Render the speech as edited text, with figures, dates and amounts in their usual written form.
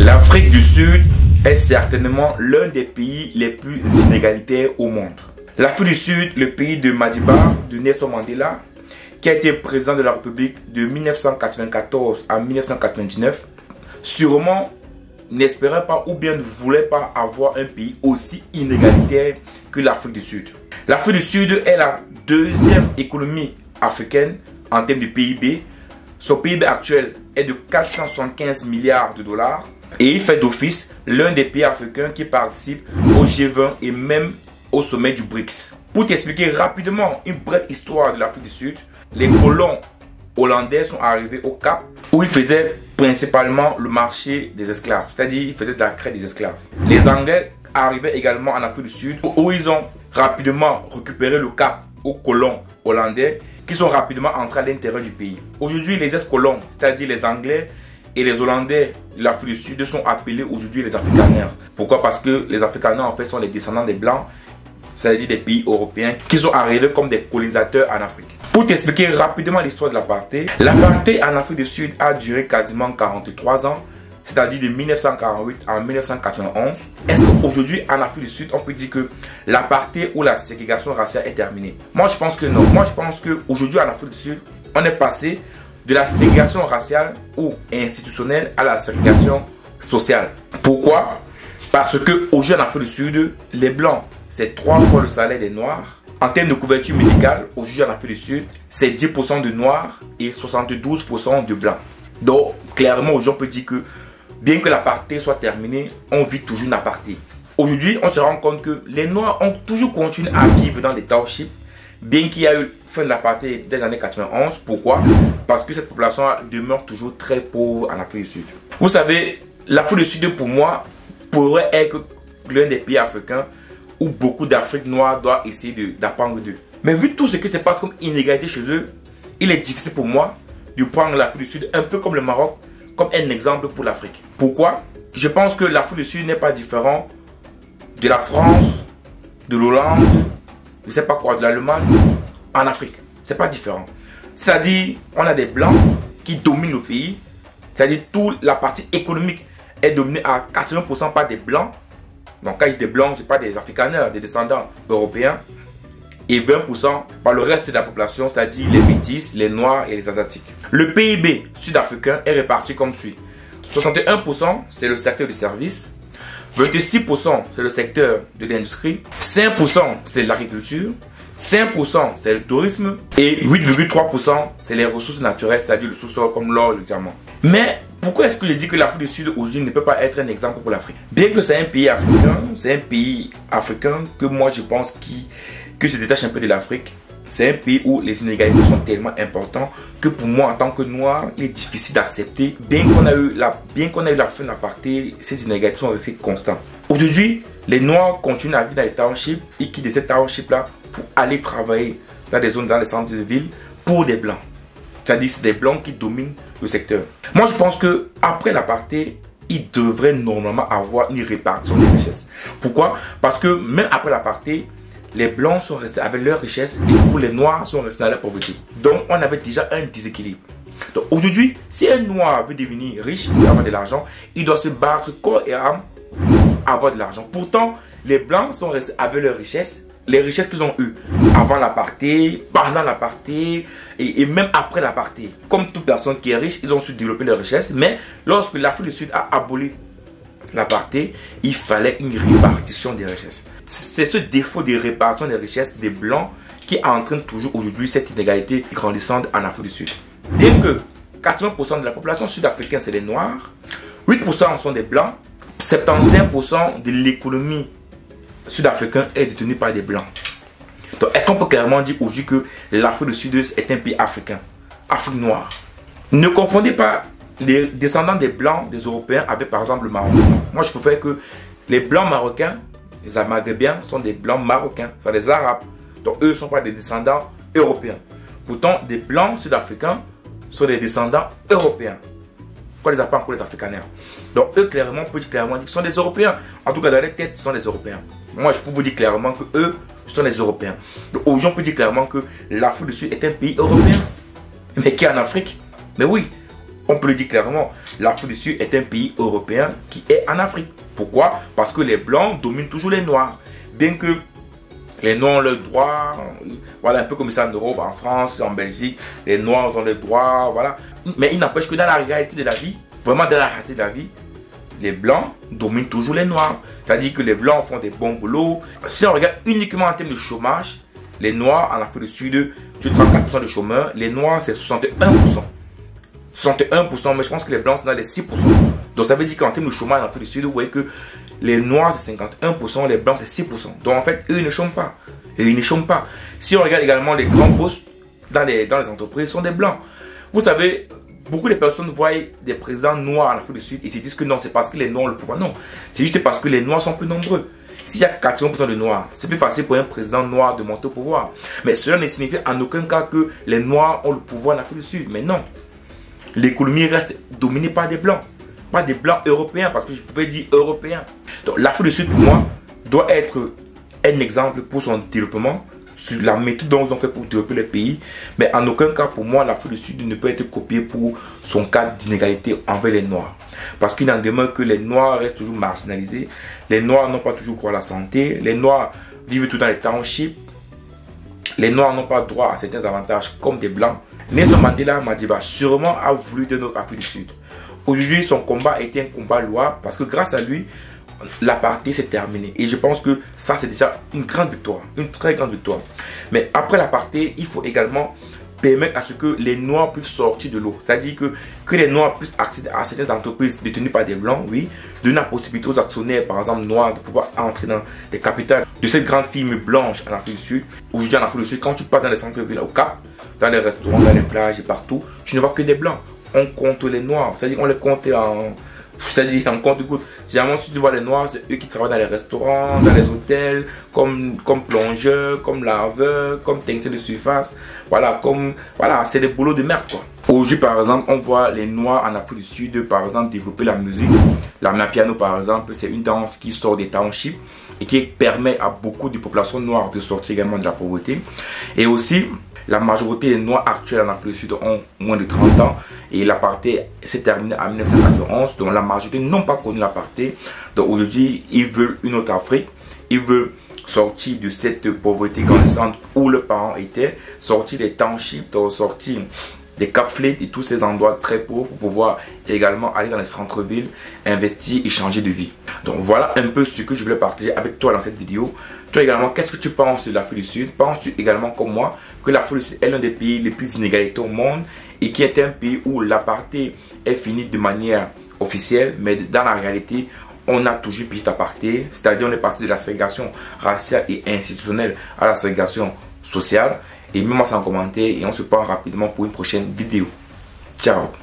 L'Afrique du Sud est certainement l'un des pays les plus inégalitaires au monde. L'Afrique du Sud, le pays de Madiba, de Nelson Mandela, qui a été président de la République de 1994 à 1999, sûrement n'espérait pas ou bien ne voulait pas avoir un pays aussi inégalitaire que l'Afrique du Sud. L'Afrique du Sud est la deuxième économie africaine en termes de PIB. Son PIB actuel est de 475 milliards de dollars et il fait d'office l'un des pays africains qui participent au G20 et même au sommet du BRICS. Pour t'expliquer rapidement une brève histoire de l'Afrique du Sud, les colons hollandais sont arrivés au Cap où ils faisaient principalement le marché des esclaves, c'est-à-dire ils faisaient de la traite des esclaves. Les Anglais arrivaient également en Afrique du Sud où ils ont rapidement récupéré le Cap aux colons hollandais qui sont rapidement entrés à l'intérieur du pays. Aujourd'hui, les ex-colons, c'est-à-dire les Anglais et les Hollandais de l'Afrique du Sud sont appelés aujourd'hui les Afrikaners. Pourquoi? Parce que les Afrikaners en fait sont les descendants des Blancs, c'est-à-dire des pays européens qui sont arrivés comme des colonisateurs en Afrique. Pour t'expliquer rapidement l'histoire de l'apartheid, l'apartheid en Afrique du Sud a duré quasiment 43 ans, c'est-à-dire de 1948 à 1991. Est-ce qu'aujourd'hui en Afrique du Sud, on peut dire que l'apartheid ou la ségrégation raciale est terminée? Moi je pense que non. Moi je pense qu'aujourd'hui en Afrique du Sud, on est passé de la ségrégation raciale ou institutionnelle à la ségrégation sociale. Pourquoi? Parce qu'aujourd'hui en Afrique du Sud, les Blancs, c'est 3 fois le salaire des Noirs. En termes de couverture médicale, aujourd'hui en Afrique du Sud, c'est 10% de Noirs et 72% de Blancs. Donc clairement aujourd'hui on peut dire que bien que l'apartheid soit terminé, on vit toujours une apartheid. Aujourd'hui, on se rend compte que les Noirs ont toujours continué à vivre dans les townships, bien qu'il y a eu fin de l'apartheid dès les années 91. Pourquoi? Parce que cette population demeure toujours très pauvre en Afrique du Sud. Vous savez, l'Afrique du Sud, pour moi, pourrait être l'un des pays africains où beaucoup d'Afrique noire doivent essayer d'apprendre d'eux. Mais vu tout ce qui se passe comme inégalité chez eux, il est difficile pour moi de prendre l'Afrique du Sud un peu comme le Maroc, comme un exemple pour l'Afrique. Pourquoi? Je pense que l'Afrique du Sud n'est pas différent de la France, de l'Hollande, je ne sais pas quoi, de l'Allemagne, en Afrique. C'est pas différent. C'est-à-dire, on a des Blancs qui dominent le pays. C'est-à-dire, toute la partie économique est dominée à 80% par des Blancs. Donc, quand je dis des Blancs, je parle des Afrikaners, des descendants européens. Et 20% par le reste de la population, c'est-à-dire les Métis, les Noirs et les Asiatiques. Le PIB sud-africain est réparti comme suit. 61% c'est le secteur du service, 26% c'est le secteur de l'industrie, 5% c'est l'agriculture, 5% c'est le tourisme et 8,3% c'est les ressources naturelles, c'est-à-dire le sous-sol comme l'or, le diamant. Mais pourquoi est-ce que je dis que l'Afrique du Sud aujourd'hui ne peut pas être un exemple pour l'Afrique? Bien que c'est un pays africain, que moi je pense que se détache un peu de l'Afrique. C'est un pays où les inégalités sont tellement importantes que pour moi en tant que noir, il est difficile d'accepter. Bien qu'on a eu la fin de l'apartheid, ces inégalités sont restées constantes. Aujourd'hui, les noirs continuent à vivre dans les townships et quittent ces townships là pour aller travailler dans des zones, dans les centres de ville pour des blancs. C'est-à-dire c'est des blancs qui dominent le secteur. Moi je pense que après l'apartheid, il devrait normalement avoir une répartition des richesses. Pourquoi? Parce que même après l'apartheid, les blancs sont restés avec leur richesse et du coup les noirs sont restés dans la pauvreté. Donc on avait déjà un déséquilibre. Donc aujourd'hui, si un noir veut devenir riche et avoir de l'argent, il doit se battre corps et âme à avoir de l'argent. Pourtant, les blancs sont restés avec leur richesse, les richesses qu'ils ont eues avant l'apartheid, pendant l'apartheid et même après l'apartheid. Comme toute personne qui est riche, ils ont su développer leurs richesses. Mais lorsque l'Afrique du Sud a aboli l'apartheid, il fallait une répartition des richesses. C'est ce défaut de répartition des richesses des blancs qui entraîne toujours aujourd'hui cette inégalité grandissante en Afrique du Sud. Bien que 80% de la population sud-africaine c'est les noirs, 8% sont des blancs, 75% de l'économie sud-africaine est détenue par des blancs. Donc est-ce qu'on peut clairement dire aujourd'hui que l'Afrique du Sud est un pays africain, Afrique noire? Ne confondez pas les descendants des blancs, des européens avec par exemple le Maroc. Moi je préfère que les blancs marocains, les Maghrébins sont des blancs marocains, sont des arabes. Donc eux ne sont pas des descendants européens. Pourtant des blancs sud-africains sont des descendants européens. Pourquoi les appelle encore les Afrikaners? Donc eux clairement, on peut clairement dire qu'ils sont des européens. En tout cas dans les têtes, ils sont des européens. Moi je peux vous dire clairement que eux sont des européens. Donc aujourd'hui on peut dire clairement que l'Afrique du Sud est un pays européen. Mais qui est en Afrique? Mais oui. On peut le dire clairement, l'Afrique du Sud est un pays européen qui est en Afrique. Pourquoi? Parce que les Blancs dominent toujours les Noirs. Bien que les Noirs ont le droit, voilà, un peu comme ça en Europe, en France, en Belgique, les Noirs ont le droit, voilà. Mais il n'empêche que dans la réalité de la vie, vraiment dans la réalité de la vie, les Blancs dominent toujours les Noirs. C'est-à-dire que les Blancs font des bons boulots. Si on regarde uniquement en termes de chômage, les Noirs en Afrique du Sud, sur 34% de chômeurs, les Noirs c'est 61%. 61%, mais je pense que les Blancs sont dans les 6%. Donc ça veut dire qu'en termes de chômage en Afrique du Sud, vous voyez que les Noirs c'est 51%, les Blancs c'est 6%. Donc en fait, eux ils ne chôment pas. Et ils ne chôment pas. Si on regarde également les grands postes dans les entreprises, sont des Blancs. Vous savez, beaucoup de personnes voient des présidents noirs en Afrique du Sud et se disent que non, c'est parce que les Noirs ont le pouvoir. Non, c'est juste parce que les Noirs sont plus nombreux. S'il y a 80% de Noirs, c'est plus facile pour un président noir de monter au pouvoir. Mais cela ne signifie en aucun cas que les Noirs ont le pouvoir en Afrique du Sud. Mais non. L'économie reste dominée par des Blancs. Pas des Blancs européens, parce que je pouvais dire européens. Donc l'Afrique du Sud, pour moi, doit être un exemple pour son développement, sur la méthode dont ils ont fait pour développer le pays. Mais en aucun cas, pour moi, l'Afrique du Sud ne peut être copiée pour son cas d'inégalité envers les Noirs. Parce qu'il n'en demeure que les Noirs restent toujours marginalisés. Les Noirs n'ont pas toujours droit à la santé. Les Noirs vivent tout dans les townships. Les Noirs n'ont pas droit à certains avantages comme des Blancs. Nelson Mandela Madiba sûrement a voulu de notre Afrique du Sud. Aujourd'hui, son combat a été un combat louable parce que grâce à lui, l'apartheid s'est terminé. Et je pense que ça, c'est déjà une grande victoire, une très grande victoire. Mais après l'apartheid, il faut également permettre à ce que les Noirs puissent sortir de l'eau. C'est-à-dire que les Noirs puissent accéder à certaines entreprises détenues par des Blancs, oui, donner la possibilité aux actionnaires, par exemple noirs, de pouvoir entrer dans les capitales de cette grande firme blanche en Afrique du Sud. Aujourd'hui, en Afrique du Sud, quand tu pars dans les centres-villes, au Cap, dans les restaurants, dans les plages et partout, tu ne vois que des Blancs. On compte les Noirs, c'est-à-dire qu'on les compte en... C'est-à-dire en compte-goutte. Généralement, si tu vois les Noirs, c'est eux qui travaillent dans les restaurants, dans les hôtels, comme plongeurs, comme laveurs, comme techniciens de surface. Voilà, c'est des boulots de merde, quoi. Aujourd'hui, par exemple, on voit les Noirs en Afrique du Sud, par exemple, développer la musique. La piano, par exemple, c'est une danse qui sort des townships et qui permet à beaucoup de populations noires de sortir également de la pauvreté. Et aussi, la majorité des Noirs actuels en Afrique du Sud ont moins de 30 ans et l'apartheid s'est terminé en 1991. Donc la majorité n'ont pas connu l'apartheid. Donc aujourd'hui, ils veulent une autre Afrique. Ils veulent sortir de cette pauvreté grandissante où leurs parents étaient, sortir des townships, sortir des Cap Fleet et tous ces endroits très pauvres pour pouvoir également aller dans les centres-villes, investir et changer de vie. Donc voilà un peu ce que je voulais partager avec toi dans cette vidéo. Toi également, qu'est-ce que tu penses de l'Afrique du Sud? Penses-tu également comme moi que l'Afrique du Sud est l'un des pays les plus inégalités au monde et qui est un pays où l'apartheid est fini de manière officielle, mais dans la réalité, on a toujours petit apartheid, c'est-à-dire on est parti de la ségrégation raciale et institutionnelle à la ségrégation sociale. Et mets-moi ça en commentaire et on se parle rapidement pour une prochaine vidéo. Ciao!